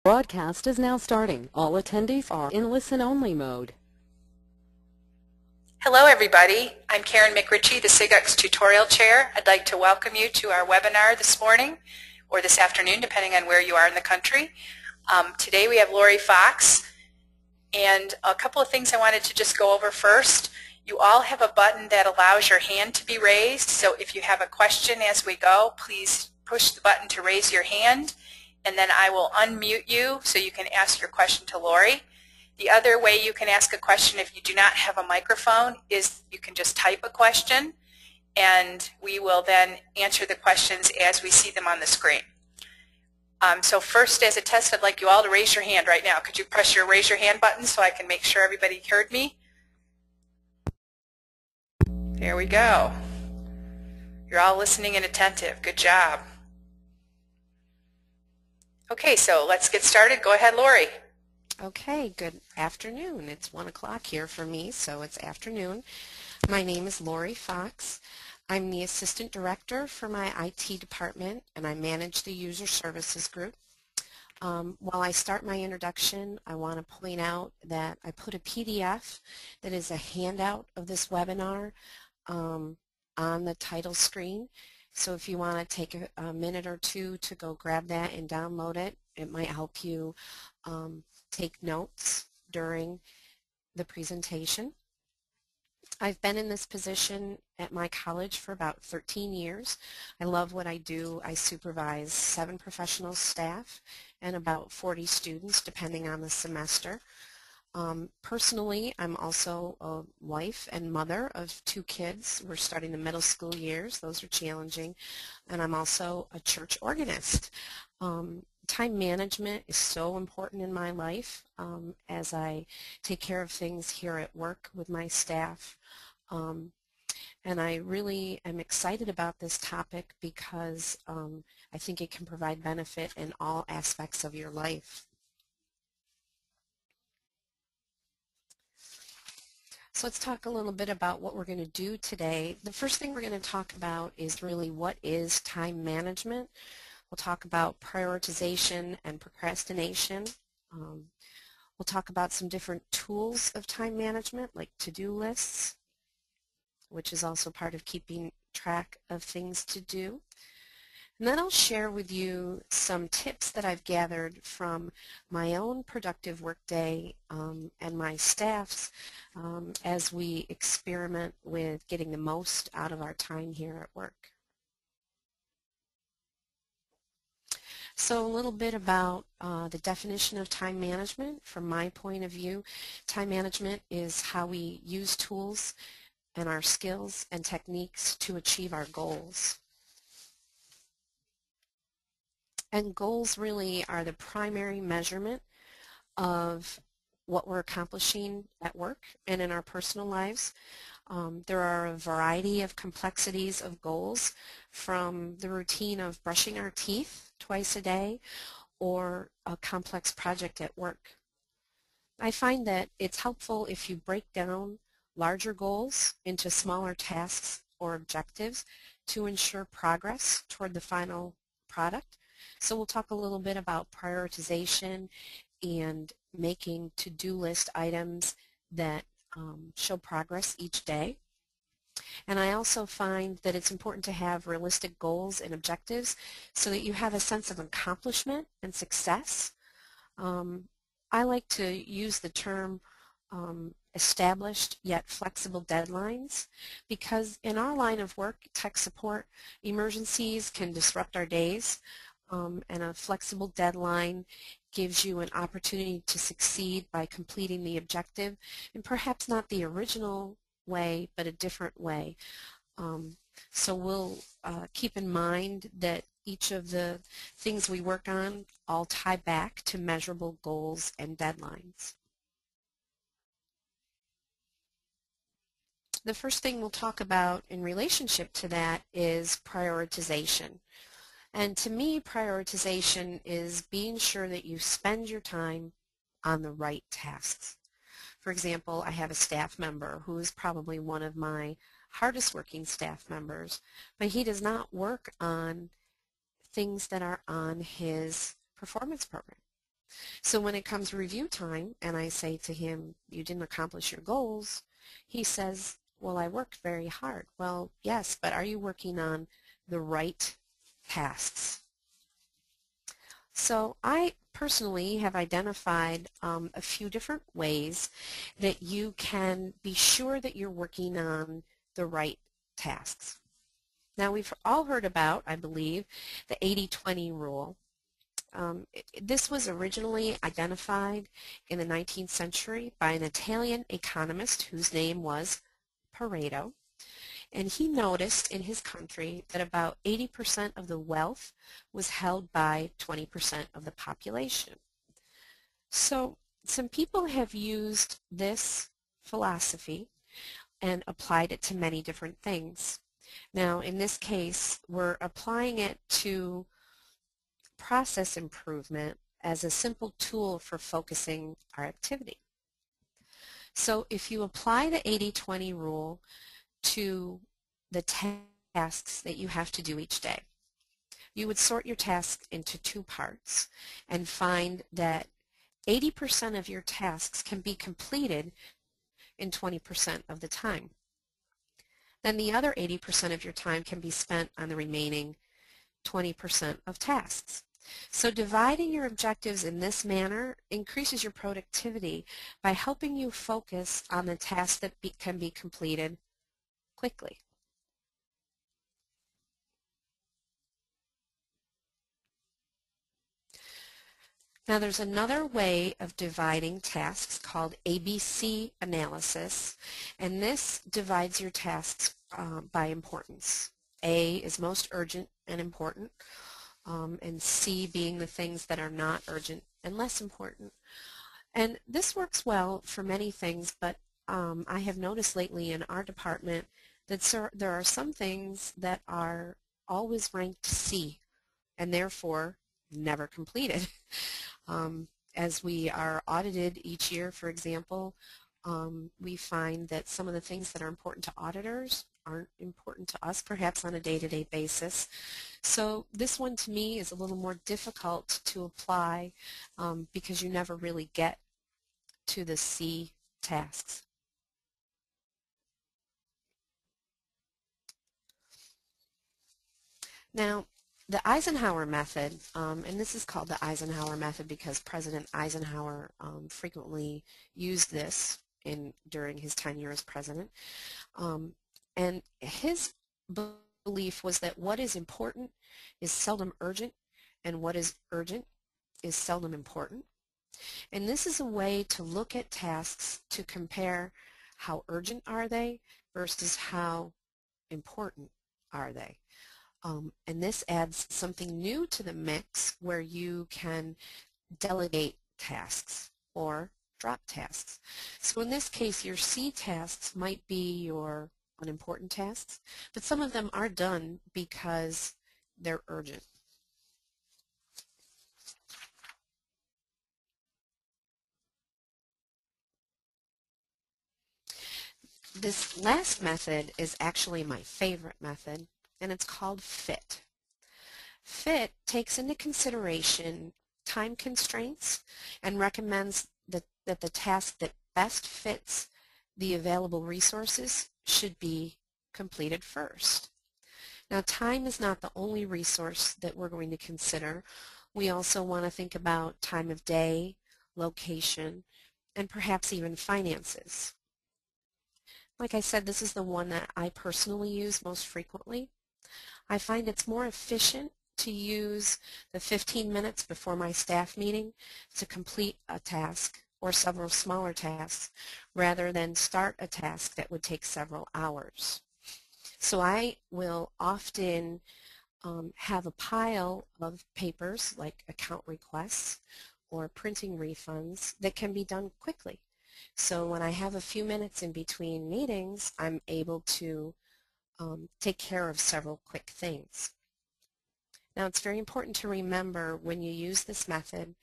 Broadcast is now starting. All attendees are in listen-only mode. Hello everybody, I'm Karen McRitchie, the SIGUX Tutorial Chair. I'd like to welcome you to our webinar this morning, or this afternoon, depending on where you are in the country. Today we have Lori Fox, and a couple of things I wanted to just go over first. You all have a button that allows your hand to be raised, so if you have a question as we go, please push the button to raise your hand, and then I will unmute you so you can ask your question to Lori. The other way you can ask a question if you do not have a microphone is you can just type a question, and we will then answer the questions as we see them on the screen. So first, as a test, I'd like you all to raise your hand right now. Could you press your raise your hand button so I can make sure everybody heard me? There we go. You're all listening and attentive. Good job. Okay, so let's get started. Go ahead, Lori. Okay, good afternoon. It's 1 o'clock here for me, so it's afternoon. My name is Lori Fox. I'm the Assistant Director for my IT department, and I manage the User Services Group. While I start my introduction, I want to point out that I put a PDF that is a handout of this webinar on the title screen. So if you want to take a minute or two to go grab that and download it, it might help you take notes during the presentation. I've been in this position at my college for about 13 years. I love what I do. I supervise 7 professional staff and about 40 students depending on the semester. Personally, I'm also a wife and mother of 2 kids. We're starting the middle school years. Those are challenging. And I'm also a church organist. Time management is so important in my life as I take care of things here at work with my staff. And I really am excited about this topic because I think it can provide benefit in all aspects of your life. So let's talk a little bit about what we're going to do today. The first thing we're going to talk about is really what is time management. We'll talk about prioritization and procrastination. We'll talk about some different tools of time management like to-do lists, which is also part of keeping track of things to do. And then I'll share with you some tips that I've gathered from my own productive workday and my staff's as we experiment with getting the most out of our time here at work. So a little bit about the definition of time management. From my point of view, time management is how we use tools and our skills and techniques to achieve our goals. And goals really are the primary measurement of what we're accomplishing at work and in our personal lives. There are a variety of complexities of goals, from the routine of brushing our teeth twice a day or a complex project at work. I find that it's helpful if you break down larger goals into smaller tasks or objectives to ensure progress toward the final product. So we'll talk a little bit about prioritization and making to-do list items that show progress each day. And I also find that it's important to have realistic goals and objectives so that you have a sense of accomplishment and success. I like to use the term established yet flexible deadlines, because in our line of work, tech support, emergencies can disrupt our days, and a flexible deadline gives you an opportunity to succeed by completing the objective, and perhaps not the original way, but a different way. So we'll keep in mind that each of the things we work on all tie back to measurable goals and deadlines. The first thing we'll talk about in relationship to that is prioritization. And to me, prioritization is being sure that you spend your time on the right tasks. For example, I have a staff member who is probably one of my hardest working staff members, but he does not work on things that are on his performance program. So when it comes review time and I say to him, you didn't accomplish your goals, he says, well, I worked very hard. Well, yes, but are you working on the right tasks? So I personally have identified a few different ways that you can be sure that you're working on the right tasks. Now we've all heard about, I believe, the 80-20 rule. This was originally identified in the 19th century by an Italian economist whose name was Pareto. And he noticed in his country that about 80% of the wealth was held by 20% of the population. So some people have used this philosophy and applied it to many different things. Now in this case, we're applying it to process improvement as a simple tool for focusing our activity. So if you apply the 80-20 rule to the tasks that you have to do each day, you would sort your tasks into two parts and find that 80% of your tasks can be completed in 20% of the time. Then the other 80% of your time can be spent on the remaining 20% of tasks. So dividing your objectives in this manner increases your productivity by helping you focus on the tasks that can be completed quickly. Now there's another way of dividing tasks called ABC analysis, and this divides your tasks by importance. A is most urgent and important, and C being the things that are not urgent and less important. And this works well for many things, but I have noticed lately in our department that there are some things that are always ranked C and therefore never completed. As we are audited each year, for example, we find that some of the things that are important to auditors aren't important to us, perhaps on a day-to-day basis. So this one to me is a little more difficult to apply because you never really get to the C tasks. Now, the Eisenhower method, and this is called the Eisenhower method because President Eisenhower frequently used this during his tenure as president. And his belief was that what is important is seldom urgent, and what is urgent is seldom important. And this is a way to look at tasks to compare how urgent are they versus how important are they. And this adds something new to the mix where you can delegate tasks or drop tasks. So in this case, your C tasks might be your unimportant tasks, but some of them are done because they're urgent. This last method is actually my favorite method, and it's called FIT. FIT takes into consideration time constraints and recommends that the task that best fits the available resources should be completed first. Now, time is not the only resource that we're going to consider. We also want to think about time of day, location, and perhaps even finances. Like I said, this is the one that I personally use most frequently. I find it's more efficient to use the 15 minutes before my staff meeting to complete a task or several smaller tasks rather than start a task that would take several hours. So I will often have a pile of papers like account requests or printing refunds that can be done quickly. So when I have a few minutes in between meetings, I'm able to take care of several quick things. Now it's very important to remember when you use this method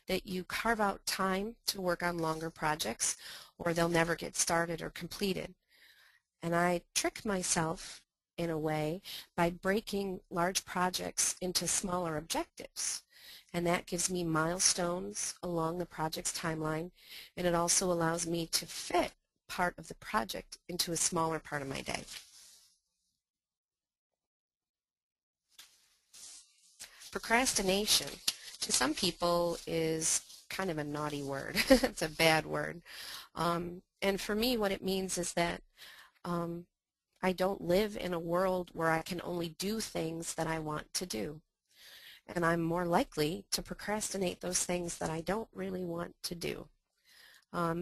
that you carve out time to work on longer projects or they'll never get started or completed. And I trick myself in a way by breaking large projects into smaller objectives. and that gives me milestones along the project's timeline, and it also allows me to fit part of the project into a smaller part of my day. Procrastination, to some people, is kind of a naughty word. It's a bad word. And for me, what it means is that I don't live in a world where I can only do things that I want to do. And I'm more likely to procrastinate those things that I don't really want to do.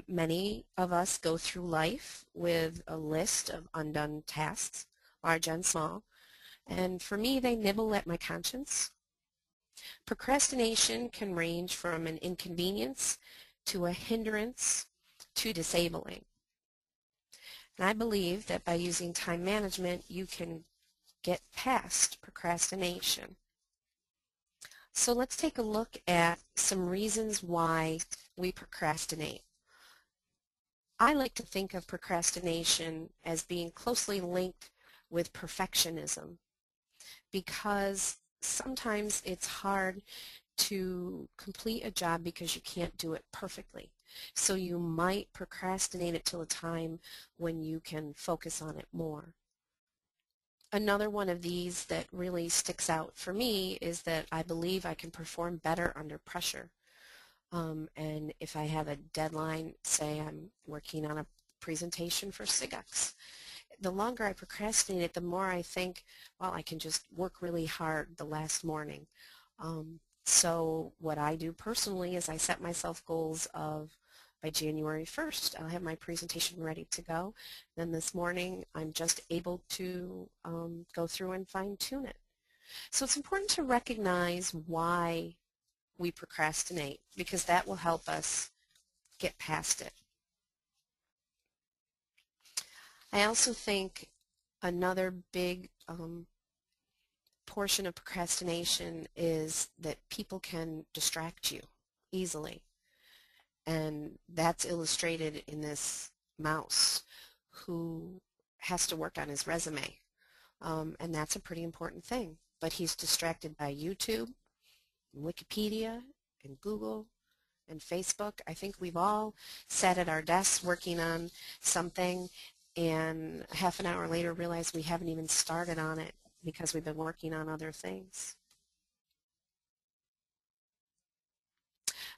Many of us go through life with a list of undone tasks, large and small, and for me they nibble at my conscience. Procrastination can range from an inconvenience to a hindrance to disabling. And I believe that by using time management you can get past procrastination. So let's take a look at some reasons why we procrastinate. I like to think of procrastination as being closely linked with perfectionism, because sometimes it's hard to complete a job because you can't do it perfectly. So you might procrastinate it till a time when you can focus on it more. Another one of these that really sticks out for me is that I believe I can perform better under pressure. And if I have a deadline, say I'm working on a presentation for SIGEX, the longer I procrastinate it, the more I think, well, I can just work really hard the last morning. So what I do personally is I set myself goals of by January 1st, I'll have my presentation ready to go. Then this morning, I'm just able to go through and fine-tune it. So it's important to recognize why we procrastinate, because that will help us get past it. I also think another big portion of procrastination is that people can distract you easily. And that's illustrated in this mouse who has to work on his resume. And that's a pretty important thing. But he's distracted by YouTube, and Wikipedia, and Google, and Facebook. I think we've all sat at our desks working on something and half an hour later realized we haven't even started on it because we've been working on other things.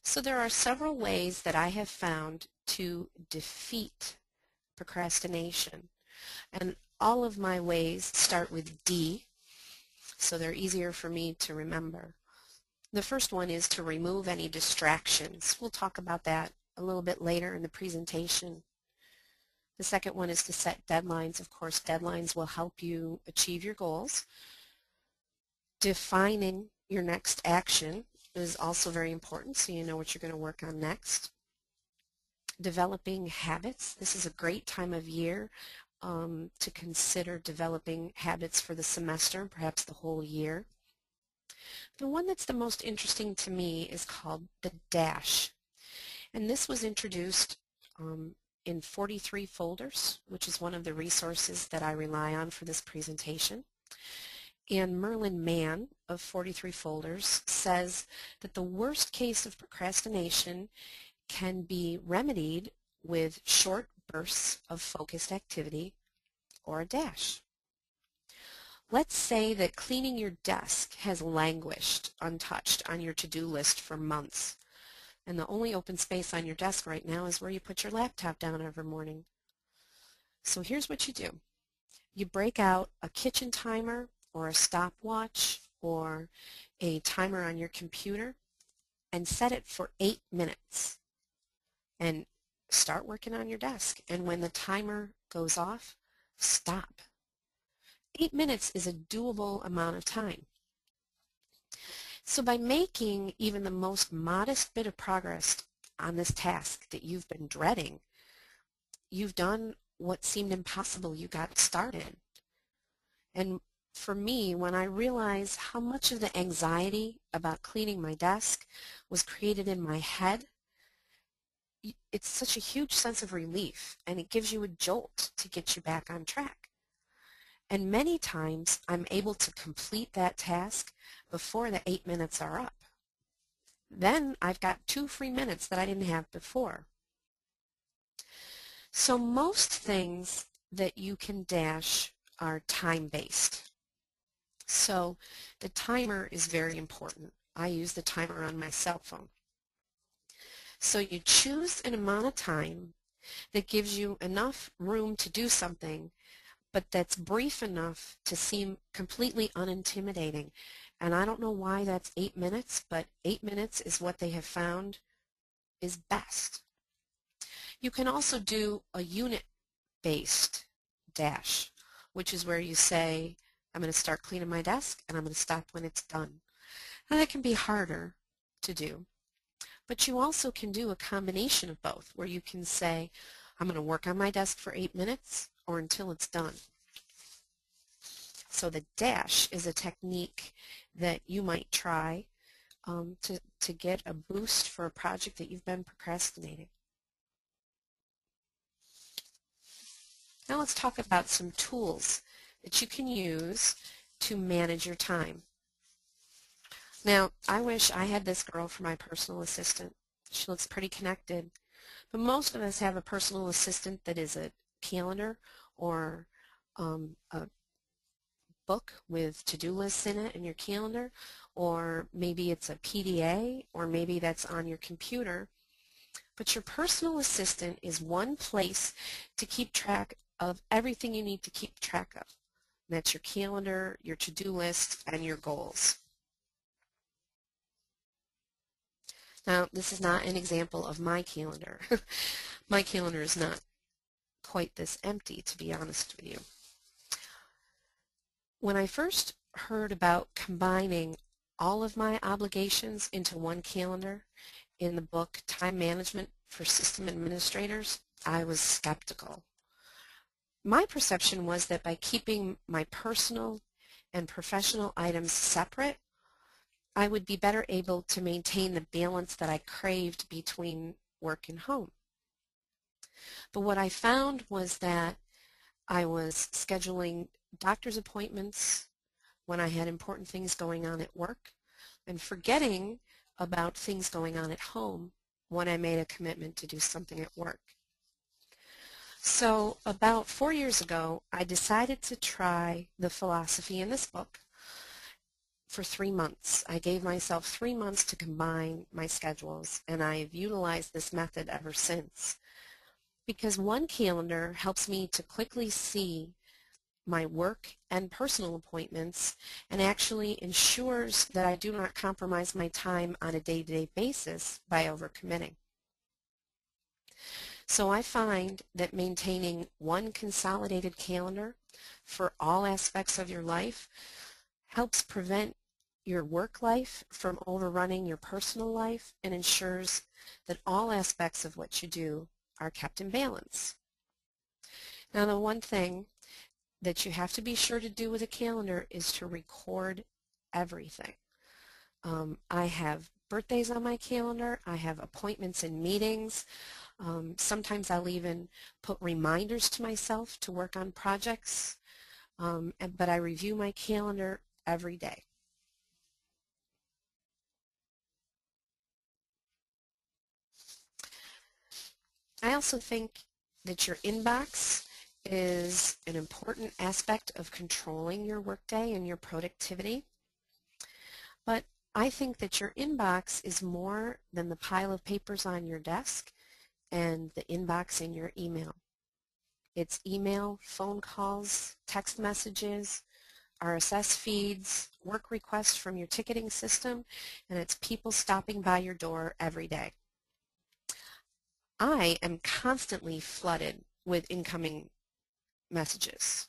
So there are several ways that I have found to defeat procrastination. And all of my ways start with D, so they're easier for me to remember. The first one is to remove any distractions. We'll talk about that a little bit later in the presentation. The second one is to set deadlines. Of course, deadlines will help you achieve your goals. Defining your next action is also very important, so you know what you're going to work on next. Developing habits. This is a great time of year to consider developing habits for the semester, perhaps the whole year. The one that's the most interesting to me is called the DASH. And this was introduced in 43 folders, which is one of the resources that I rely on for this presentation. And Merlin Mann of 43 folders says that the worst case of procrastination can be remedied with short bursts of focused activity or a dash. Let's say that cleaning your desk has languished untouched on your to-do list for months, and the only open space on your desk right now is where you put your laptop down every morning. So here's what you do. You break out a kitchen timer or a stopwatch or a timer on your computer and set it for 8 minutes and start working on your desk. And when the timer goes off, stop. 8 minutes is a doable amount of time. So by making even the most modest bit of progress on this task that you've been dreading, you've done what seemed impossible. You got started. And for me, when I realized how much of the anxiety about cleaning my desk was created in my head, it's such a huge sense of relief, and it gives you a jolt to get you back on track. And many times I'm able to complete that task before the 8 minutes are up. then I've got 2 free minutes that I didn't have before. So most things that you can dash are time-based. So the timer is very important. I use the timer on my cell phone. So you choose an amount of time that gives you enough room to do something, but that's brief enough to seem completely unintimidating. And I don't know why that's 8 minutes, but 8 minutes is what they have found is best. You can also do a unit-based dash, which is where you say, I'm going to start cleaning my desk and I'm going to stop when it's done. And that can be harder to do. But you also can do a combination of both, where you can say, I'm going to work on my desk for 8 minutes or until it's done. So the dash is a technique that you might try to get a boost for a project that you've been procrastinating. Now let's talk about some tools that you can use to manage your time. Now, I wish I had this girl for my personal assistant. She looks pretty connected. But most of us have a personal assistant that is a calendar or a book with to-do lists in it in your calendar, or maybe it's a PDA, or maybe that's on your computer. But your personal assistant is one place to keep track of everything you need to keep track of. And that's your calendar, your to-do list, and your goals. Now, this is not an example of my calendar. My calendar is not quite this empty, to be honest with you. When I first heard about combining all of my obligations into one calendar in the book Time Management for System Administrators, I was skeptical. My perception was that by keeping my personal and professional items separate, I would be better able to maintain the balance that I craved between work and home. But what I found was that I was scheduling doctor's appointments when I had important things going on at work and forgetting about things going on at home when I made a commitment to do something at work. So about 4 years ago, I decided to try the philosophy in this book for 3 months. I gave myself 3 months to combine my schedules, and I've utilized this method ever since. Because one calendar helps me to quickly see my work and personal appointments and actually ensures that I do not compromise my time on a day-to-day basis by overcommitting. So I find that maintaining one consolidated calendar for all aspects of your life helps prevent your work life from overrunning your personal life and ensures that all aspects of what you do are kept in balance. Now, the one thing that you have to be sure to do with a calendar is to record everything. I have birthdays on my calendar. I have appointments and meetings. Sometimes I'll even put reminders to myself to work on projects, but I review my calendar every day. I also think that your inbox is an important aspect of controlling your workday and your productivity. But I think that your inbox is more than the pile of papers on your desk and the inbox in your email. It's email, phone calls, text messages, RSS feeds, work requests from your ticketing system, and it's people stopping by your door every day. I am constantly flooded with incoming messages.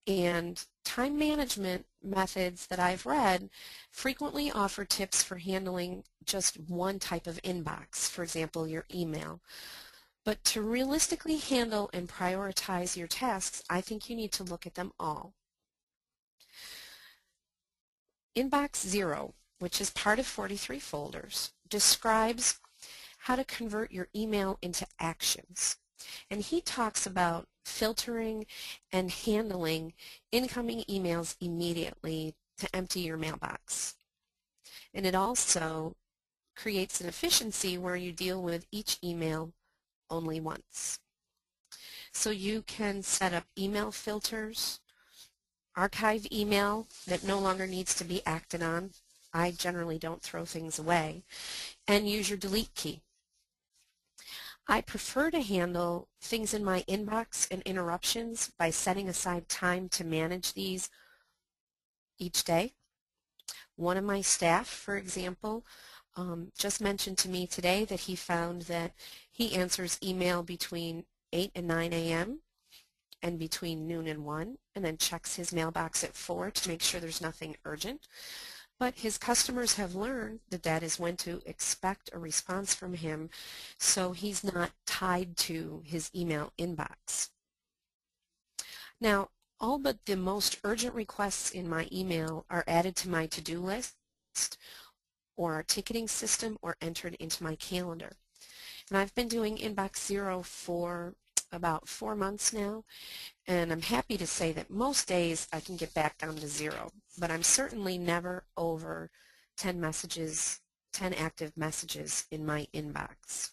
And time management methods that I've read frequently offer tips for handling just one type of inbox, for example, your email. But to realistically handle and prioritize your tasks, I think you need to look at them all. Inbox 0, which is part of 43 folders, describes how to convert your email into actions. And he talks about filtering and handling incoming emails immediately to empty your mailbox. And it also creates an efficiency where you deal with each email only once. So you can set up email filters, archive email that no longer needs to be acted on. I generally don't throw things away, and use your delete key. I prefer to handle things in my inbox and interruptions by setting aside time to manage these each day. One of my staff, for example, just mentioned to me today that he found that he answers email between 8 and 9 a.m. and between noon and 1, and then checks his mailbox at 4 to make sure there's nothing urgent. But his customers have learned that that is when to expect a response from him, so he's not tied to his email inbox. Now, all but the most urgent requests in my email are added to my to-do list or our ticketing system or entered into my calendar. And I've been doing Inbox Zero for about 4 months now, and I'm happy to say that most days I can get back down to 0, but I'm certainly never over 10 messages, 10 active messages in my inbox.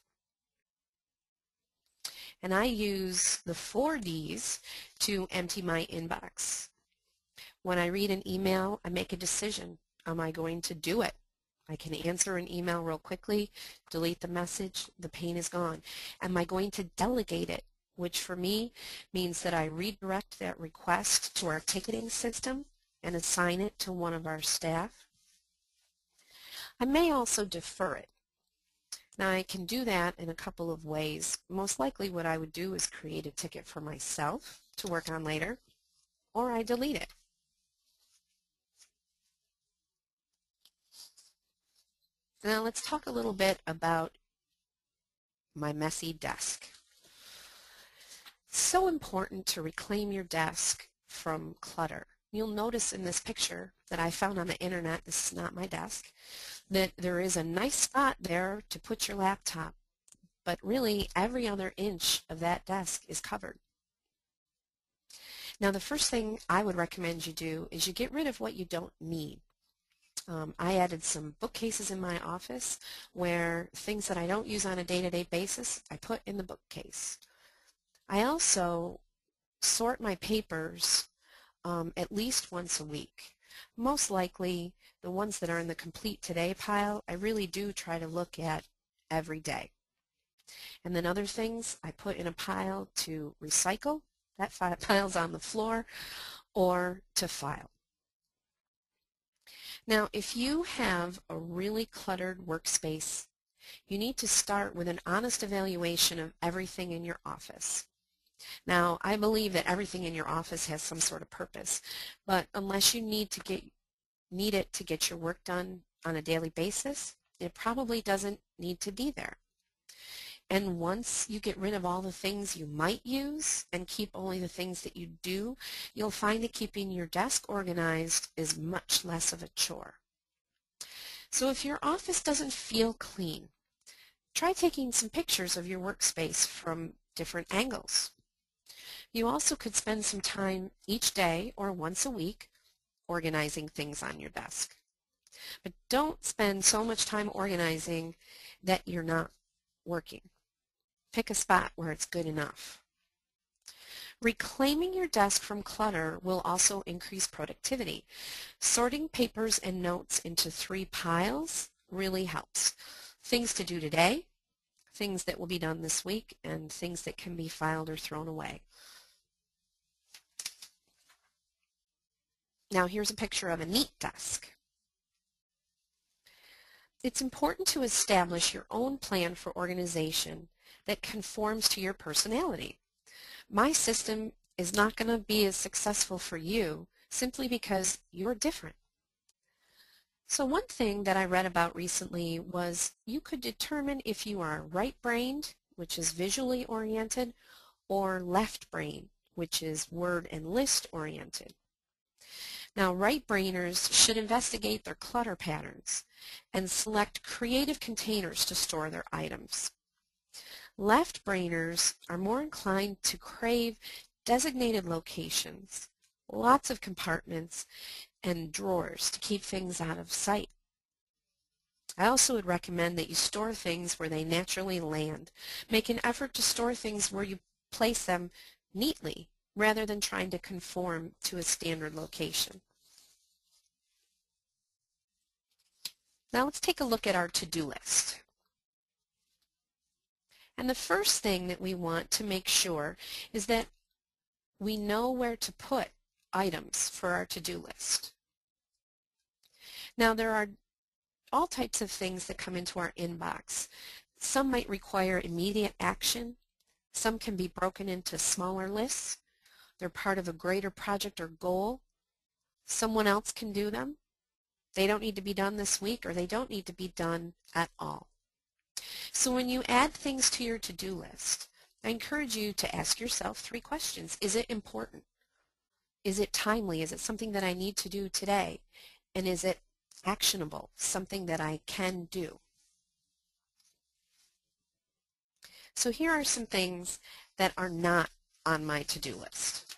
And I use the 4 Ds to empty my inbox. When I read an email, I make a decision. Am I going to do it? I can answer an email real quickly, delete the message, the pain is gone. Am I going to delegate it? Which for me means that I redirect that request to our ticketing system and assign it to one of our staff. I may also defer it. Now I can do that in a couple of ways. Most likely what I would do is create a ticket for myself to work on later, or I delete it. Now let's talk a little bit about my messy desk. It's so important to reclaim your desk from clutter. You'll notice in this picture that I found on the internet, this is not my desk, that there is a nice spot there to put your laptop, but really every other inch of that desk is covered. Now the first thing I would recommend you do is you get rid of what you don't need. I added some bookcases in my office where things that I don't use on a day-to-day basis I put in the bookcase. I also sort my papers at least once a week. Most likely the ones that are in the Complete Today pile I really do try to look at every day. And then other things I put in a pile to recycle, that pile's on the floor, or to file. Now if you have a really cluttered workspace, you need to start with an honest evaluation of everything in your office. Now, I believe that everything in your office has some sort of purpose, but unless you need it to get your work done on a daily basis, it probably doesn't need to be there. And once you get rid of all the things you might use and keep only the things that you do, you'll find that keeping your desk organized is much less of a chore. So if your office doesn't feel clean, try taking some pictures of your workspace from different angles. You also could spend some time each day or once a week organizing things on your desk. But don't spend so much time organizing that you're not working. Pick a spot where it's good enough. Reclaiming your desk from clutter will also increase productivity. Sorting papers and notes into 3 piles really helps. Things to do today, things that will be done this week, and things that can be filed or thrown away. Now here's a picture of a neat desk. It's important to establish your own plan for organization that conforms to your personality. My system is not going to be as successful for you simply because you're different. So one thing that I read about recently was you could determine if you are right-brained, which is visually oriented, or left-brained, which is word and list oriented. Now, right-brainers should investigate their clutter patterns and select creative containers to store their items. Left-brainers are more inclined to crave designated locations, lots of compartments, and drawers to keep things out of sight. I also would recommend that you store things where they naturally land. Make an effort to store things where you place them neatly rather than trying to conform to a standard location. Now let's take a look at our to-do list. And the first thing that we want to make sure is that we know where to put items for our to-do list. Now there are all types of things that come into our inbox. Some might require immediate action. Some can be broken into smaller lists. They're part of a greater project or goal. Someone else can do them. They don't need to be done this week, or they don't need to be done at all. So when you add things to your to-do list, I encourage you to ask yourself 3 questions. Is it important? Is it timely? Is it something that I need to do today? And is it actionable, something that I can do? So here are some things that are not on my to-do list.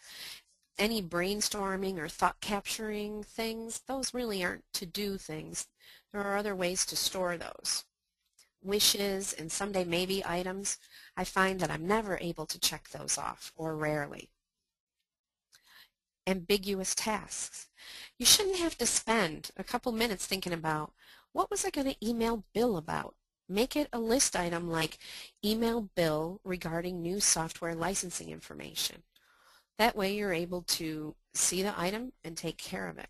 Any brainstorming or thought capturing things, those really aren't to-do things. There are other ways to store those. Wishes and someday maybe items, I find that I'm never able to check those off, or rarely. Ambiguous tasks. You shouldn't have to spend a couple minutes thinking about, what was I going to email Bill about? Make it a list item like email Bill regarding new software licensing information. That way you're able to see the item and take care of it.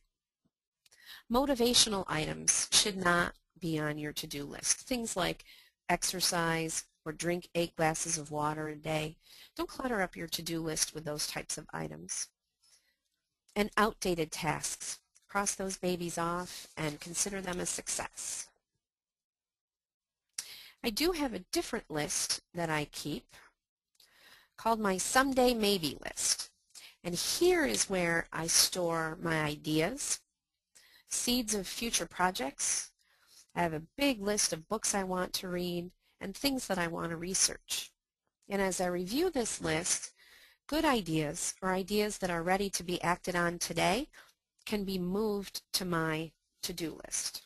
Motivational items should not be on your to-do list. Things like exercise or drink 8 glasses of water a day. Don't clutter up your to-do list with those types of items. And outdated tasks. Cross those babies off and consider them a success. I do have a different list that I keep called my someday maybe list. And here is where I store my ideas, seeds of future projects. I have a big list of books I want to read and things that I want to research. And as I review this list, good ideas or ideas that are ready to be acted on today can be moved to my to-do list.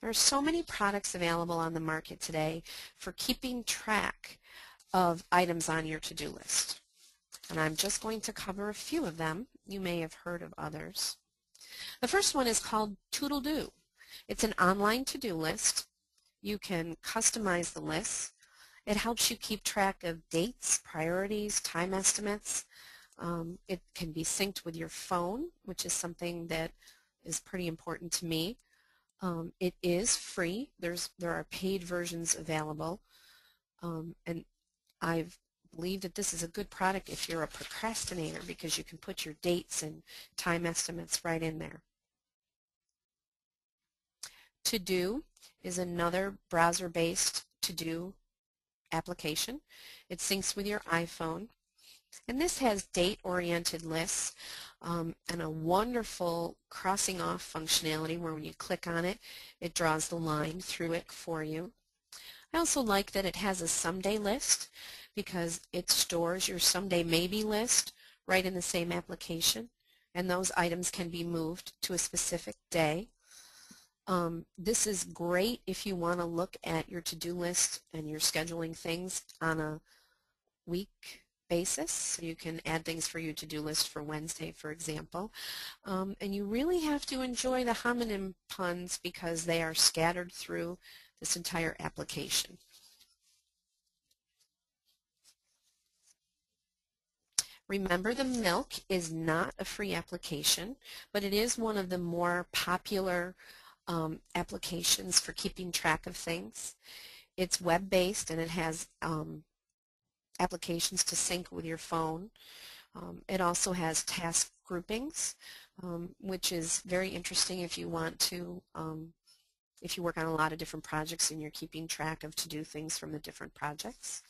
There are so many products available on the market today for keeping track of items on your to-do list. And I'm just going to cover a few of them. You may have heard of others. The first one is called Toodle-Doo. It's an online to-do list. You can customize the list. It helps you keep track of dates, priorities, time estimates. It can be synced with your phone, which is something that is pretty important to me. It is free. There are paid versions available. And I believe that this is a good product if you're a procrastinator because you can put your dates and time estimates right in there. To-Do is another browser-based to-do application. It syncs with your iPhone. And this has date-oriented lists and a wonderful crossing off functionality where when you click on it, it draws the line through it for you. I also like that it has a someday list because it stores your someday maybe list right in the same application, and those items can be moved to a specific day. This is great if you want to look at your to-do list and you're scheduling things on a week basis. So you can add things for your to-do list for Wednesday, for example. And you really have to enjoy the homonym puns because they are scattered through this entire application. Remember, the Milk is not a free application, but it is one of the more popular applications for keeping track of things. It's web-based and it has applications to sync with your phone. It also has task groupings, which is very interesting if you want to, if you work on a lot of different projects and you're keeping track of to-do things from the different projects.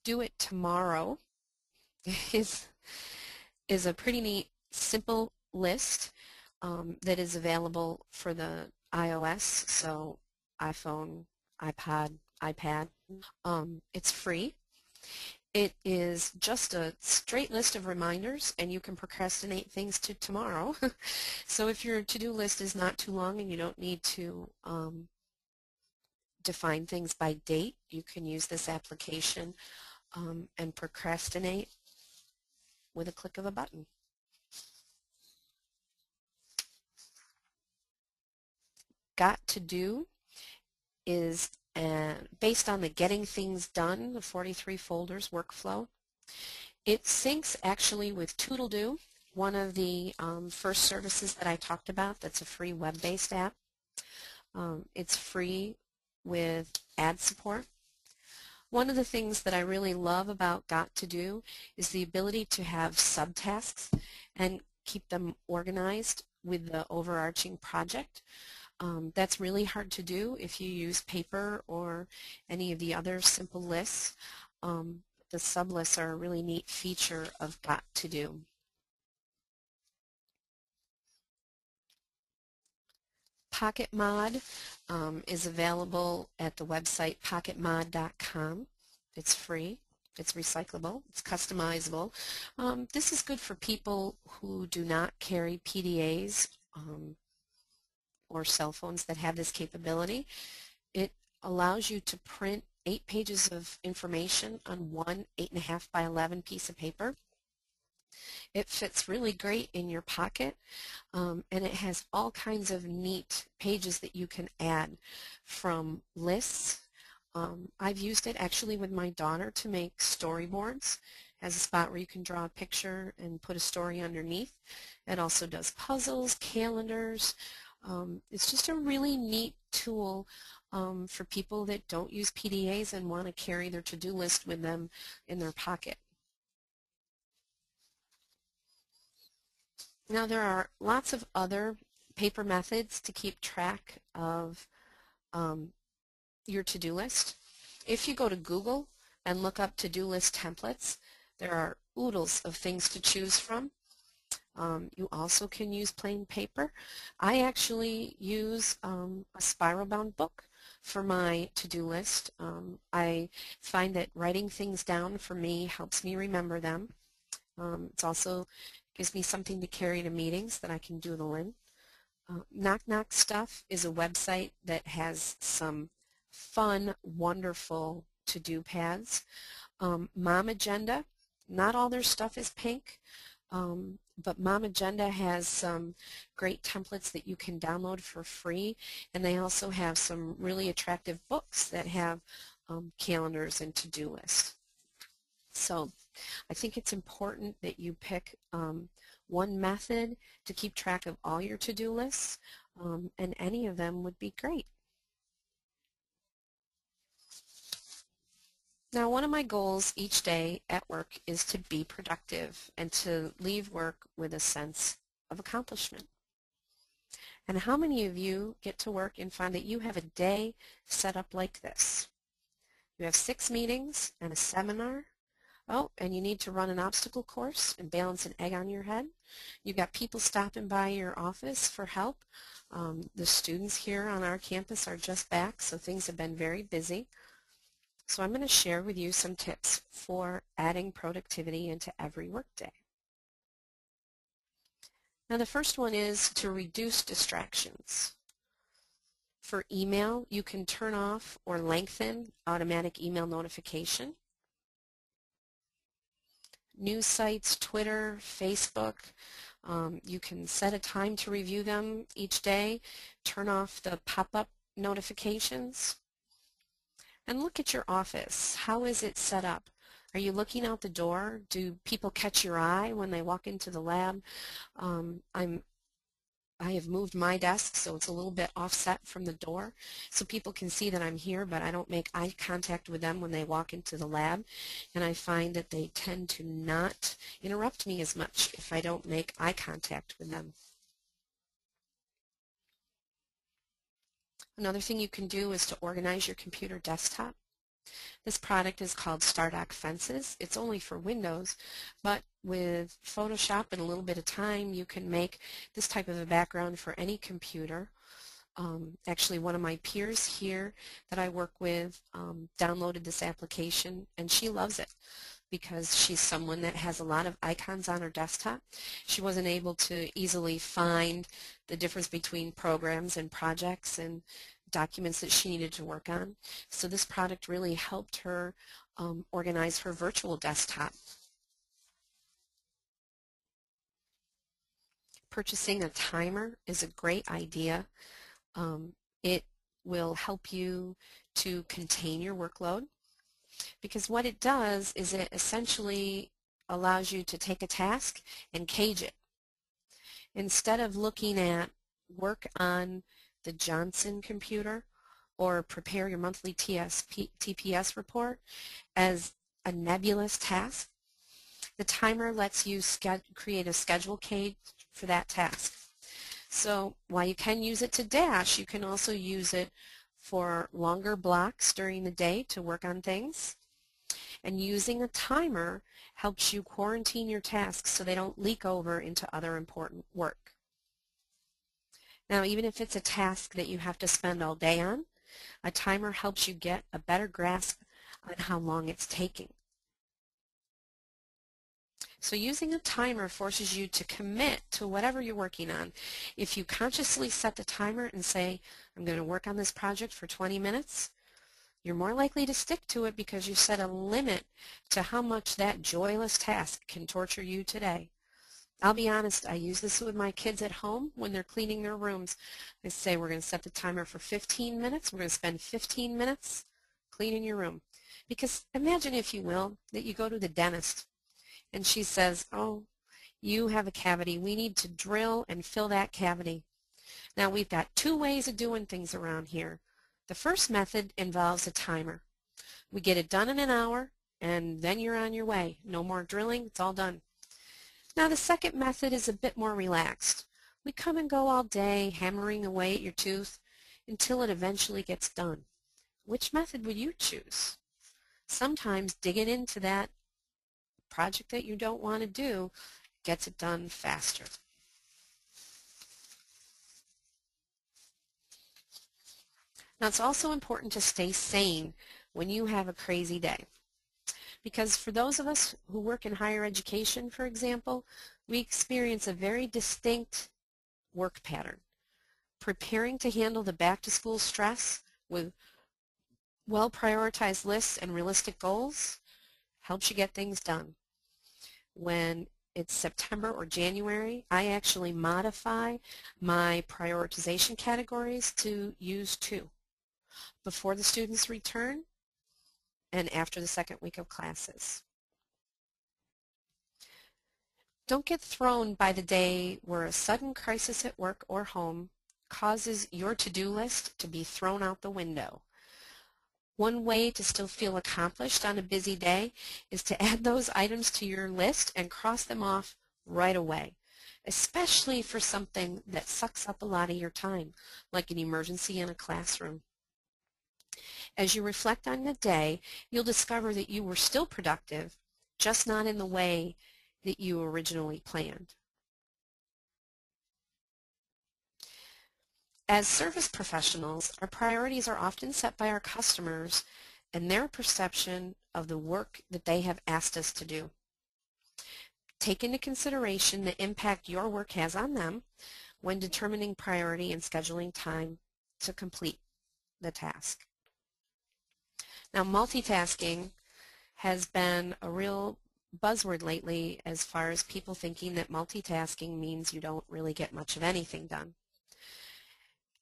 Do It Tomorrow is a pretty neat, simple list that is available for the iOS, so iPhone, iPod, iPad. It's free. It is just a straight list of reminders, and you can procrastinate things to tomorrow. So if your to-do list is not too long and you don't need to define things by date, you can use this application and procrastinate with a click of a button. Got to Do is based on the Getting Things Done, the 43 folders workflow. It syncs actually with ToodleDo, one of the first services that I talked about that's a free web-based app. It's free with ad support. One of the things that I really love about Got to Do is the ability to have subtasks and keep them organized with the overarching project. That's really hard to do if you use paper or any of the other simple lists. The sublists are a really neat feature of Got to Do. PocketMod is available at the website pocketmod.com. It's free. It's recyclable. It's customizable. This is good for people who do not carry PDAs or cell phones that have this capability. It allows you to print 8 pages of information on one 8.5 by 11 piece of paper. It fits really great in your pocket, and it has all kinds of neat pages that you can add, from lists. I've used it actually with my daughter to make storyboards. It has a spot where you can draw a picture and put a story underneath. It also does puzzles, calendars. It's just a really neat tool for people that don't use PDAs and want to carry their to-do list with them in their pocket. Now there are lots of other paper methods to keep track of your to-do list. If you go to Google and look up to-do list templates, there are oodles of things to choose from. You also can use plain paper. I actually use a spiral-bound book for my to-do list. I find that writing things down for me helps me remember them. It also gives me something to carry to meetings that I can doodle in. Knock Knock Stuff is a website that has some fun, wonderful to-do pads. Mom Agenda, not all their stuff is pink, but Mom Agenda has some great templates that you can download for free, and they also have some really attractive books that have calendars and to-do lists. So I think it's important that you pick one method to keep track of all your to-do lists, and any of them would be great. Now, one of my goals each day at work is to be productive and to leave work with a sense of accomplishment. And how many of you get to work and find that you have a day set up like this? You have 6 meetings and a seminar. Oh, and you need to run an obstacle course and balance an egg on your head. You've got people stopping by your office for help. The students here on our campus are just back, so things have been very busy. So I'm going to share with you some tips for adding productivity into every workday. Now the first one is to reduce distractions. For email, you can turn off or lengthen automatic email notification. News sites, Twitter, Facebook, you can set a time to review them each day. Turn off the pop-up notifications. And look at your office. How is it set up? Are you looking out the door? Do people catch your eye when they walk into the lab? I have moved my desk so it's a little bit offset from the door so people can see that I'm here, but I don't make eye contact with them when they walk into the lab, and I find that they tend to not interrupt me as much if I don't make eye contact with them. Another thing you can do is to organize your computer desktop. This product is called Stardock Fences. It's only for Windows, but with Photoshop and a little bit of time, you can make this type of a background for any computer. Actually, one of my peers here that I work with downloaded this application, and she loves it. because she's someone that has a lot of icons on her desktop. She wasn't able to easily find the difference between programs and projects and documents that she needed to work on. So this product really helped her organize her virtual desktop. Purchasing a timer is a great idea. It will help you to contain your workload, because what it does is it essentially allows you to take a task and cage it. Instead of looking at work on the Johnson computer or prepare your monthly TPS report as a nebulous task, the timer lets you create a schedule cage for that task. So while you can use it to dash, you can also use it for longer blocks during the day to work on things. And using a timer helps you quarantine your tasks so they don't leak over into other important work. Now, even if it's a task that you have to spend all day on, a timer helps you get a better grasp on how long it's taking. So using a timer forces you to commit to whatever you're working on. If you consciously set the timer and say, I'm going to work on this project for 20 minutes, you're more likely to stick to it because you set a limit to how much that joyless task can torture you today. I'll be honest, I use this with my kids at home when they're cleaning their rooms. I say we're going to set the timer for 15 minutes. We're going to spend 15 minutes cleaning your room. Because imagine, if you will, that you go to the dentist and she says, oh, you have a cavity. We need to drill and fill that cavity. Now, we've got two ways of doing things around here. The first method involves a timer. We get it done in an hour, and then you're on your way. No more drilling. It's all done. Now, the second method is a bit more relaxed. We come and go all day, hammering away at your tooth until it eventually gets done. Which method would you choose? Sometimes digging into that project that you don't want to do gets it done faster. Now, it's also important to stay sane when you have a crazy day, because for those of us who work in higher education, for example, we experience a very distinct work pattern. Preparing to handle the back-to-school stress with well-prioritized lists and realistic goals helps you get things done. When it's September or January, I actually modify my prioritization categories to use two: before the students return and after the second week of classes. Don't get thrown by the day where a sudden crisis at work or home causes your to-do list to be thrown out the window. One way to still feel accomplished on a busy day is to add those items to your list and cross them off right away, especially for something that sucks up a lot of your time, like an emergency in a classroom. As you reflect on the day, you'll discover that you were still productive, just not in the way that you originally planned. As service professionals, our priorities are often set by our customers and their perception of the work that they have asked us to do. Take into consideration the impact your work has on them when determining priority and scheduling time to complete the task. Now, multitasking has been a real buzzword lately as far as people thinking that multitasking means you don't really get much of anything done.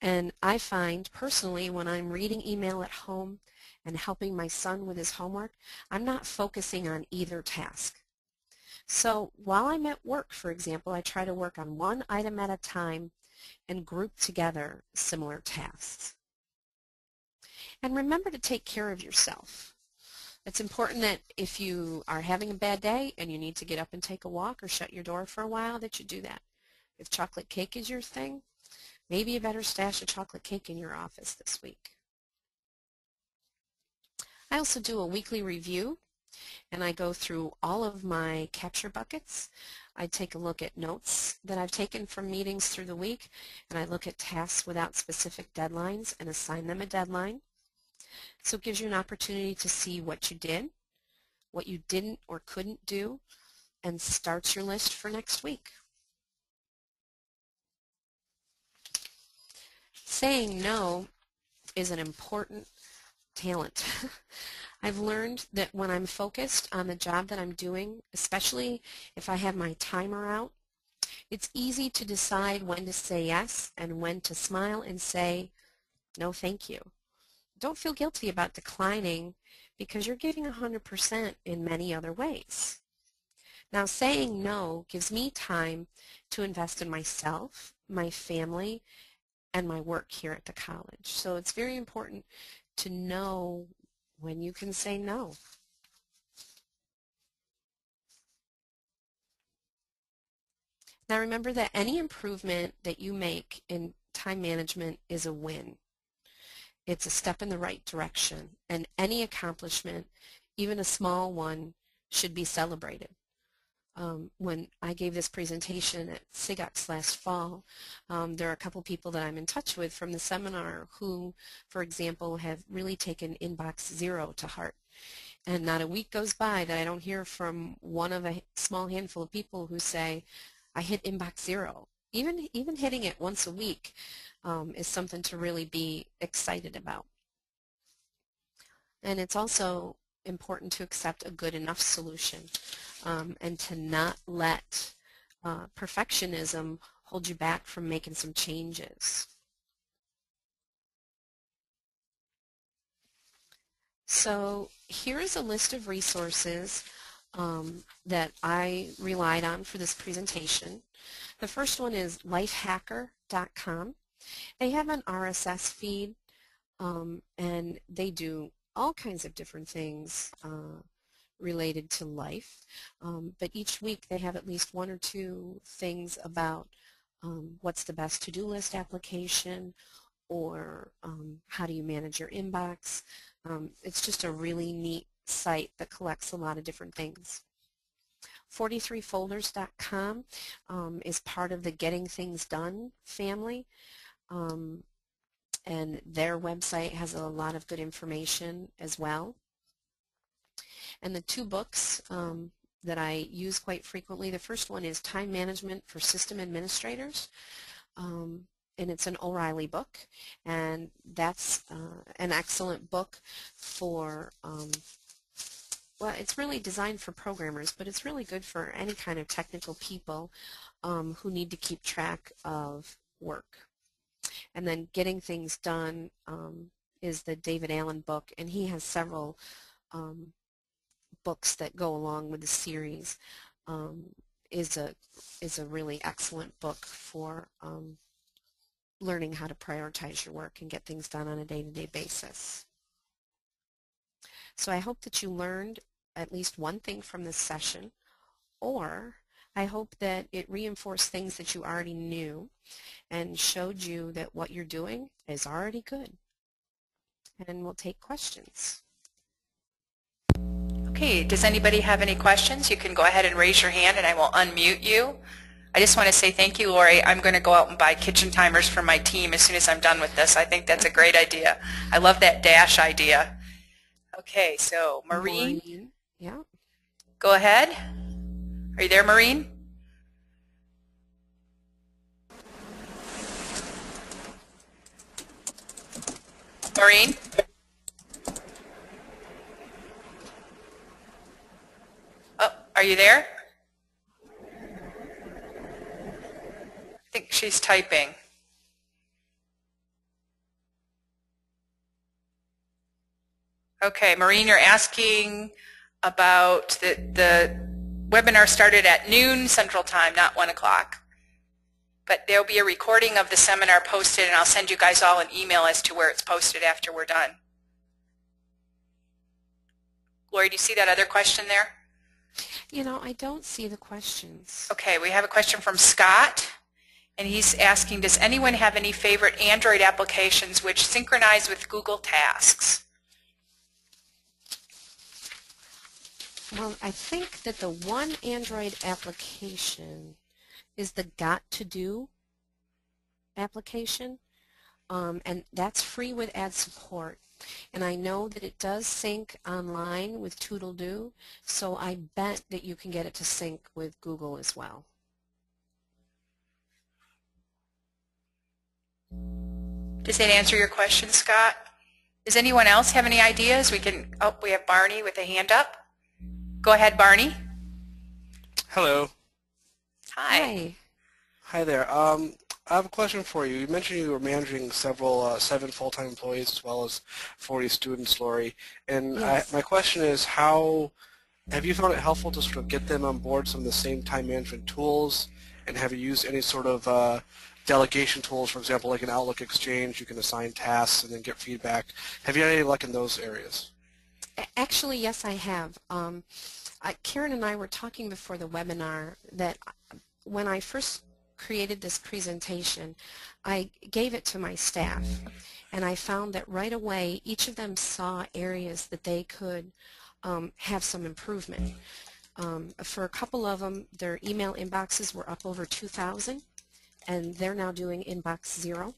And I find personally, when I'm reading email at home and helping my son with his homework, I'm not focusing on either task. So while I'm at work, for example, I try to work on one item at a time and group together similar tasks. And remember to take care of yourself. It's important that if you are having a bad day and you need to get up and take a walk or shut your door for a while, that you do that. If chocolate cake is your thing, maybe you better stash a chocolate cake in your office this week. I also do a weekly review, and I go through all of my capture buckets. I take a look at notes that I've taken from meetings through the week, and I look at tasks without specific deadlines and assign them a deadline. So it gives you an opportunity to see what you did, what you didn't or couldn't do, and starts your list for next week. Saying no is an important talent. I've learned that when I'm focused on the job that I'm doing, especially if I have my timer out, it's easy to decide when to say yes and when to smile and say, no, thank you. Don't feel guilty about declining because you're giving 100% in many other ways. Now, saying no gives me time to invest in myself, my family, and my work here at the college. So it's very important to know when you can say no. Now remember that any improvement that you make in time management is a win. It's a step in the right direction, and any accomplishment, even a small one, should be celebrated. When I gave this presentation at SIGEX last fall, there are a couple people that I'm in touch with from the seminar who, for example, have really taken inbox zero to heart. And not a week goes by that I don't hear from one of a small handful of people who say, I hit inbox zero. Even hitting it once a week is something to really be excited about. And it's also important to accept a good enough solution and to not let perfectionism hold you back from making some changes. So here is a list of resources that I relied on for this presentation. The first one is lifehacker.com. They have an RSS feed and they do all kinds of different things related to life, but each week they have at least one or two things about what's the best to-do list application, or how do you manage your inbox. It's just a really neat site that collects a lot of different things. 43folders.com is part of the Getting Things Done family, and their website has a lot of good information as well. And the two books that I use quite frequently, the first one is Time Management for System Administrators, and it's an O'Reilly book, and that's an excellent book for, well, it's really designed for programmers, but it's really good for any kind of technical people who need to keep track of work. And then Getting Things Done is the David Allen book, and he has several books that go along with the series. Is a really excellent book for learning how to prioritize your work and get things done on a day-to-day basis. So I hope that you learned at least one thing from this session, or I hope that it reinforced things that you already knew and showed you that what you're doing is already good. And we'll take questions. Okay, does anybody have any questions? You can go ahead and raise your hand and I will unmute you. I just want to say thank you, Lori. I'm going to go out and buy kitchen timers for my team as soon as I'm done with this. I think that's a great idea. I love that dash idea. Okay, so Maureen. Yeah. Go ahead. Are you there, Maureen? Maureen? Oh, are you there? I think she's typing. Okay, Maureen, you're asking about the webinar started at noon Central Time, not 1 o'clock. But there'll be a recording of the seminar posted, and I'll send you guys all an email as to where it's posted after we're done. Lori, do you see that other question there? You know, I don't see the questions. Okay, we have a question from Scott, and he's asking, does anyone have any favorite Android applications which synchronize with Google Tasks? Well, I think that the one Android application is the Got to Do application, and that's free with ad support. And I know that it does sync online with Toodle-Doo, so I bet that you can get it to sync with Google as well. Does that answer your question, Scott? Does anyone else have any ideas? Oh, we have Barney with a hand up. Go ahead, Barney. Hello. Hi. Hi there. I have a question for you. You mentioned you were managing seven full-time employees as well as 40 students, Lori. And Yes. my question is, how have you found it helpful to sort of get them on board some of the same time management tools? And have you used any sort of delegation tools, for example, like an Outlook Exchange? You can assign tasks and then get feedback. Have you had any luck in those areas? Actually, yes, I have. Karen and I were talking before the webinar that when I first created this presentation, I gave it to my staff, and I found that right away each of them saw areas that they could have some improvement. For a couple of them, their email inboxes were up over 2,000, and they're now doing inbox 0.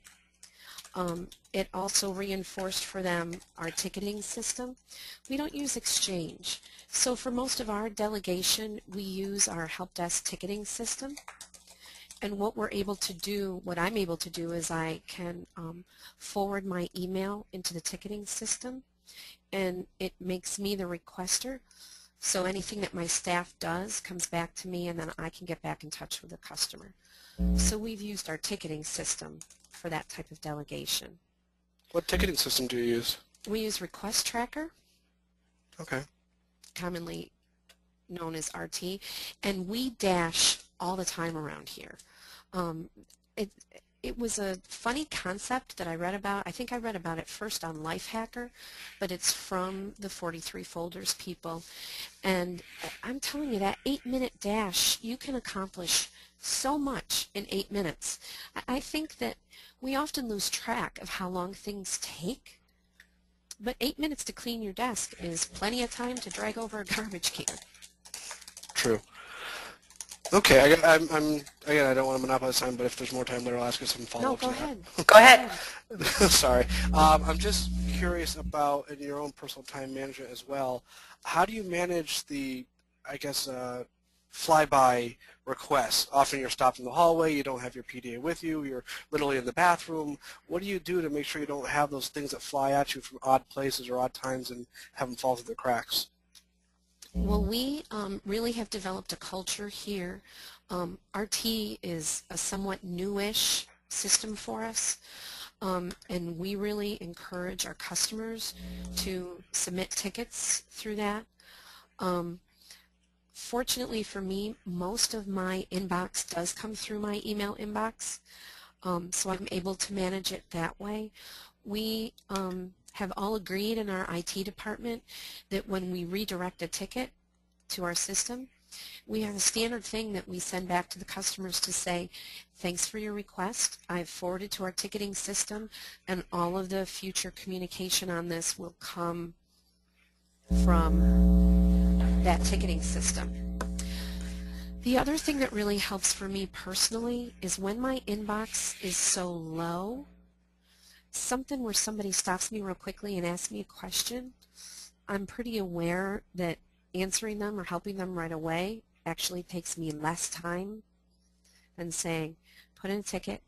It also reinforced for them our ticketing system. We don't use Exchange. So for most of our delegation, we use our help desk ticketing system. And what we're able to do, what I'm able to do is I can forward my email into the ticketing system, and it makes me the requester. So anything that my staff does comes back to me, and then I can get back in touch with the customer. So we've used our ticketing system for that type of delegation. What ticketing system do you use? We use Request Tracker. Okay. Commonly known as RT, and we dash all the time around here. It was a funny concept that I read about. I think I read about it first on Lifehacker, but it's from the 43 Folders people. And I'm telling you, that 8-minute dash, you can accomplish so much in 8 minutes. I think that we often lose track of how long things take, but 8 minutes to clean your desk is plenty of time to drag over a garbage can. True. Okay, again, I don't want to monopolize time, but if there's more time later, I'll ask you some follow-ups. No, go ahead. Go ahead. Sorry. I'm just curious about, in your own personal time management as well, how do you manage the, I guess, flyby requests? Often you're stopped in the hallway, you don't have your PDA with you, you're literally in the bathroom. What do you do to make sure you don't have those things that fly at you from odd places or odd times and have them fall through the cracks? Well, we really have developed a culture here. RT is a somewhat newish system for us, and we really encourage our customers to submit tickets through that. Fortunately for me, most of my inbox does come through my email inbox, so I'm able to manage it that way. We have all agreed in our IT department that when we redirect a ticket to our system, we have a standard thing that we send back to the customers to say, thanks for your request. I've forwarded to our ticketing system, and all of the future communication on this will come from that ticketing system. The other thing that really helps for me personally is when my inbox is so low, something where somebody stops me real quickly and asks me a question, I'm pretty aware that answering them or helping them right away actually takes me less time than saying, put in a ticket,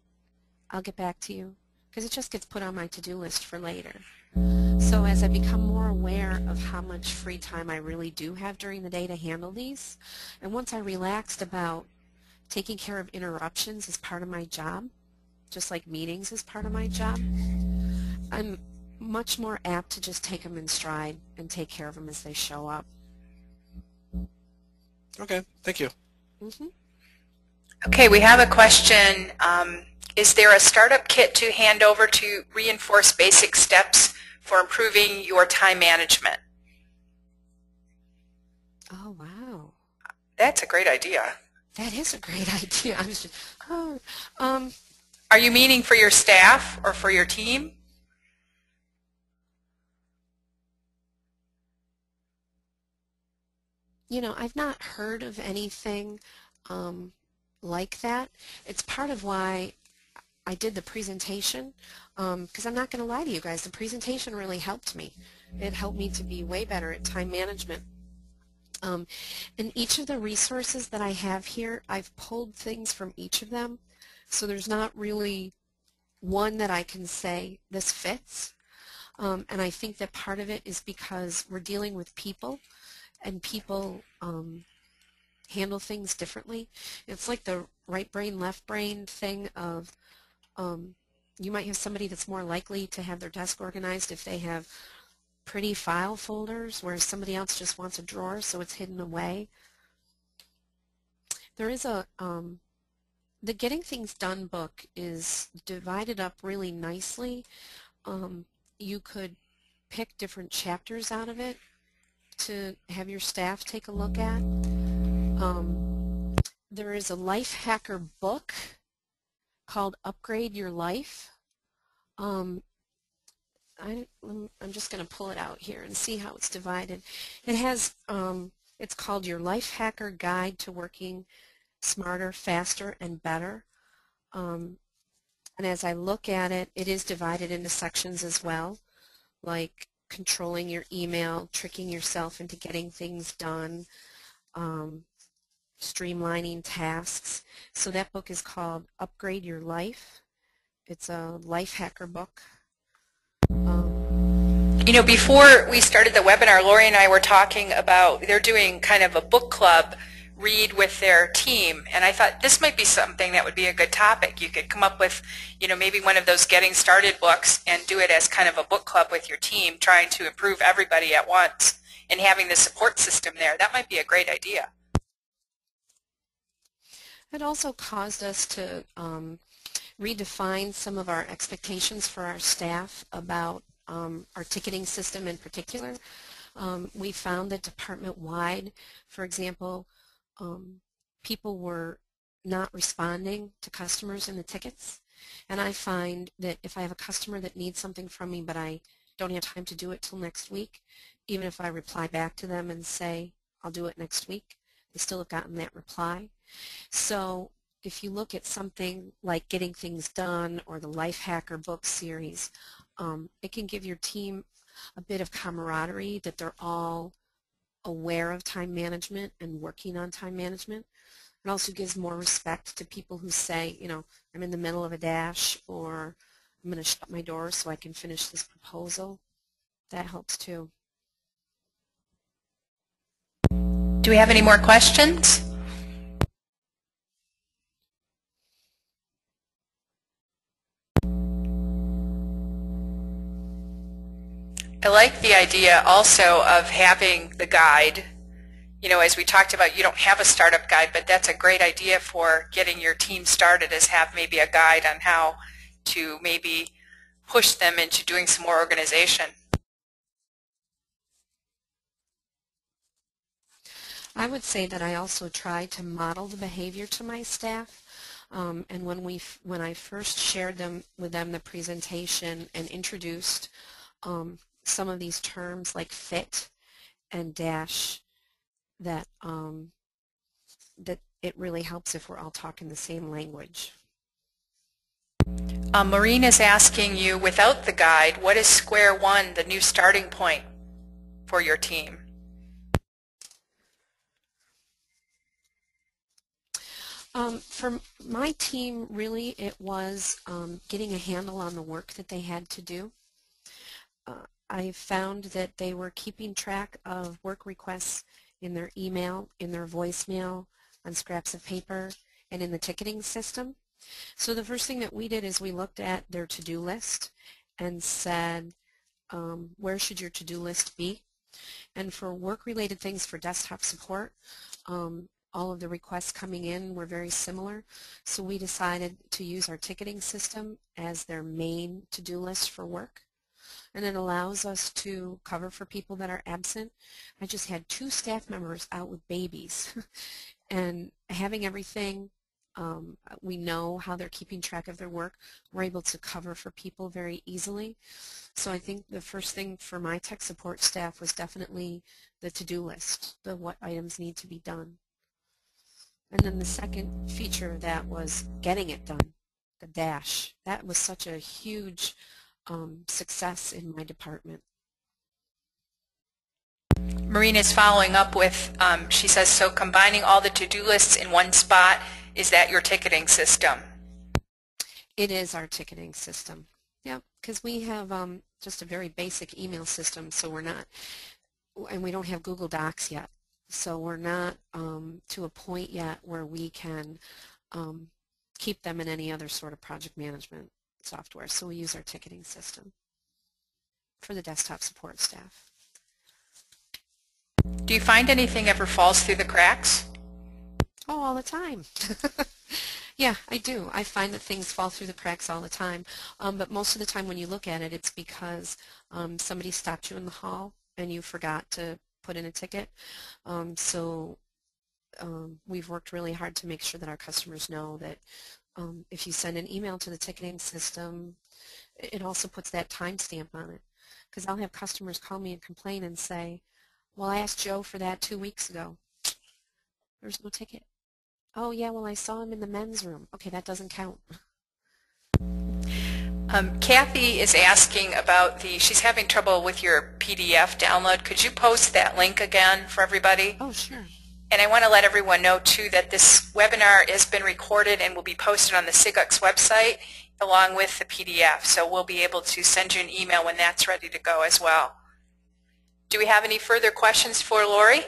I'll get back to you, because it just gets put on my to-do list for later. So as I become more aware of how much free time I really do have during the day to handle these, and once I relaxed about taking care of interruptions as part of my job, just like meetings is part of my job, I'm much more apt to just take them in stride and take care of them as they show up. Okay, thank you. Okay, we have a question. Is there a startup kit to hand over to reinforce basic steps for improving your time management? Oh, wow. That's a great idea. That is a great idea. I was just, Are you meaning for your staff or for your team? You know, I've not heard of anything like that. It's part of why I did the presentation, because I'm not going to lie to you guys, the presentation really helped me. It helped me to be way better at time management. And each of the resources that I have here, I've pulled things from each of them, so there's not really one that I can say this fits. And I think that part of it is because we're dealing with people, and people handle things differently. It's like the right brain, left brain thing of you might have somebody that's more likely to have their desk organized if they have pretty file folders, whereas somebody else just wants a drawer so it's hidden away. There is a the Getting Things Done book is divided up really nicely. You could pick different chapters out of it to have your staff take a look at. There is a life hacker book called Upgrade Your Life. I'm just going to pull it out here and see how it's divided. It has, it's called Your Life Hacker Guide to Working Smarter, Faster, and Better. And as I look at it, it is divided into sections as well, like controlling your email, tricking yourself into getting things done, streamlining tasks. So that book is called Upgrade Your Life. It's a life hacker book. You know, before we started the webinar, Lori and I were talking about they're doing kind of a book club read with their team, and I thought this might be something that would be a good topic. You could come up with, you know, maybe one of those getting started books and do it as kind of a book club with your team, trying to improve everybody at once and having the support system there. That might be a great idea. It also caused us to redefine some of our expectations for our staff about our ticketing system in particular. We found that department-wide, for example, people were not responding to customers in the tickets. And I find that if I have a customer that needs something from me but I don't have time to do it till next week, even if I reply back to them and say I'll do it next week, they still have gotten that reply. So if you look at something like Getting Things Done or the Life Hacker book series, it can give your team a bit of camaraderie that they're all aware of time management and working on time management. It also gives more respect to people who say, you know, I'm in the middle of a dash, or I'm going to shut my door so I can finish this proposal. That helps too. Do we have any more questions? I like the idea also of having the guide. You know, as we talked about, you don't have a startup guide, but that's a great idea for getting your team started, is have maybe a guide on how to maybe push them into doing some more organization. I would say that I also try to model the behavior to my staff. And when I first shared with them the presentation and introduced some of these terms like fit and dash, that that it really helps if we're all talking the same language. Maureen is asking you, without the guide, what is square one, the new starting point for your team? For my team, really, it was getting a handle on the work that they had to do. I found that they were keeping track of work requests in their email, in their voicemail, on scraps of paper, and in the ticketing system. So the first thing that we did is we looked at their to-do list and said, where should your to-do list be? And for work-related things for desktop support, all of the requests coming in were very similar. So we decided to use our ticketing system as their main to-do list for work. And it allows us to cover for people that are absent. I just had 2 staff members out with babies. And having everything, we know how they're keeping track of their work. We're able to cover for people very easily. So I think the first thing for my tech support staff was definitely the to-do list, the what items need to be done. And then the second feature of that was getting it done. the dash. That was such a huge success in my department. Marina's following up with, she says, so combining all the to-do lists in one spot, is that your ticketing system? It is our ticketing system. Yeah, because we have just a very basic email system, so we're not, and we don't have Google Docs yet, so we're not to a point yet where we can keep them in any other sort of project management software. So we use our ticketing system for the desktop support staff. Do you find anything ever falls through the cracks? Oh, all the time. Yeah, I do. I find that things fall through the cracks all the time. But most of the time when you look at it, it's because somebody stopped you in the hall and you forgot to put in a ticket. We've worked really hard to make sure that our customers know that if you send an email to the ticketing system, it also puts that timestamp on it. Because I'll have customers call me and complain and say, well, I asked Joe for that 2 weeks ago. There's no ticket. Oh, yeah, well, I saw him in the men's room. Okay, that doesn't count. Kathy is asking about she's having trouble with your PDF download. Could you post that link again for everybody? Oh, sure. And I want to let everyone know, too, that this webinar has been recorded and will be posted on the SIGUX website along with the PDF. So we'll be able to send you an email when that's ready to go as well. Do we have any further questions for Lori?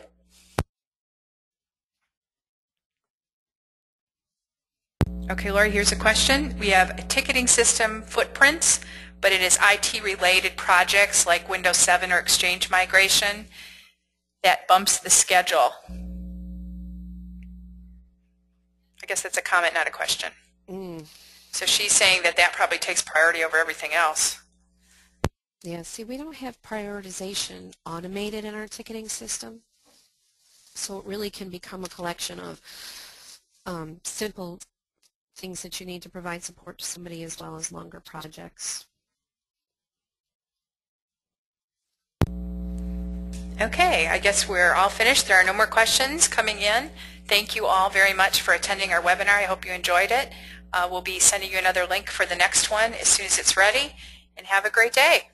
Okay, Lori, here's a question. We have a ticketing system footprints, but it is IT-related projects like Windows 7 or Exchange migration that bumps the schedule. I guess that's a comment, not a question. So she's saying that that probably takes priority over everything else. Yeah, see, we don't have prioritization automated in our ticketing system, so it really can become a collection of simple things that you need to provide support to somebody as well as longer projects. Okay, I guess we're all finished. There are no more questions coming in. Thank you all very much for attending our webinar. I hope you enjoyed it. We'll be sending you another link for the next one as soon as it's ready, and have a great day.